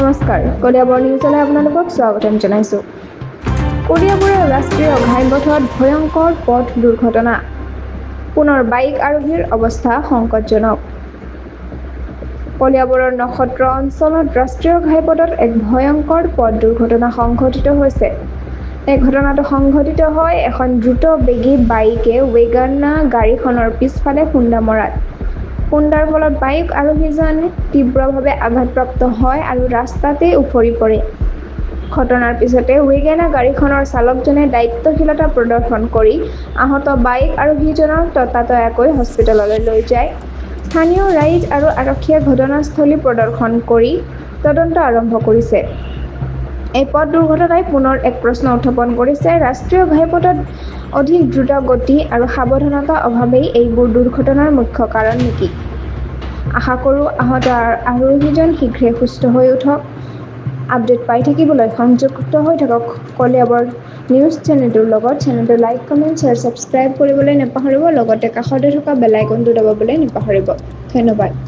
নমস্কাৰ কলিয়াবৰ নিউজলৈ আপোনালোকক স্বাগতম জনাইছোঁ। কলিয়াবৰৰ ৰাষ্ট্ৰীয় ঘাইপথত ভয়ংকৰ পথ দুৰ্ঘটনা, পুনৰ বাইক আৰোহীৰ অৱস্থা সংকটজনক। কলিয়াবৰৰ নক্ষত্ৰ অঞ্চলত ৰাষ্ট্ৰীয় ঘাইপথত এক ভয়ংকৰ পথ দুৰ্ঘটনা সংঘটিত হৈছে। এই ঘটনাটো সংঘটিত হয় এখন দ্ৰুতবেগী বাইকে ৱেগানাৰ গাড়ীখনৰ পিছফালে খুন্দা মৰাত। খুন্দাৰ ফলত বাইক আৰোহীজন তীব্ৰভাৱে আঘাতপ্ৰাপ্ত হয় আৰু ৰাস্তাতেই উফৰি পৰে। ঘটনাৰ পিছতে ৱেগানাৰ গাড়ীখনৰ চালকজনে দায়িত্বশীলতা প্ৰদৰ্শন কৰি আহত বাইক আৰোহীজনক ততাতৈয়াকৈ হস্পিটেললৈ লৈ যায়। স্থানীয় ৰাইজ আৰু আৰক্ষীয়ে ঘটনাস্থলী পৰিদৰ্শন কৰি তদন্ত আৰম্ভ কৰিছে। এই পথ দুৰ্ঘটনাই পুনৰ এক প্ৰশ্ন উত্থাপন কৰিছে, ৰাষ্ট্ৰীয় ঘাইপথত অধিক দ্ৰুত গতি আৰু সাৱধানতাৰ অভাৱেই এইবোৰ দুৰ্ঘটনাৰ মুখ্য কাৰণ নেকি? আশা কৰোঁ আহত আৰোহীজন শীঘ্ৰে সুস্থ হৈ উঠক। আপডেট পাই থাকিবলৈ সংযুক্ত হৈ থাকক কলিয়াবৰ নিউজ চেনেলটোৰ লগত। চেনেলটো লাইক, কমেণ্ট, শ্বেয়াৰ, ছাবস্ক্ৰাইব কৰিবলৈ নাপাহৰিব। লগতে কাষতে থকা বেল আইকনটো দবাবলৈ নাপাহৰিব। ধন্যবাদ।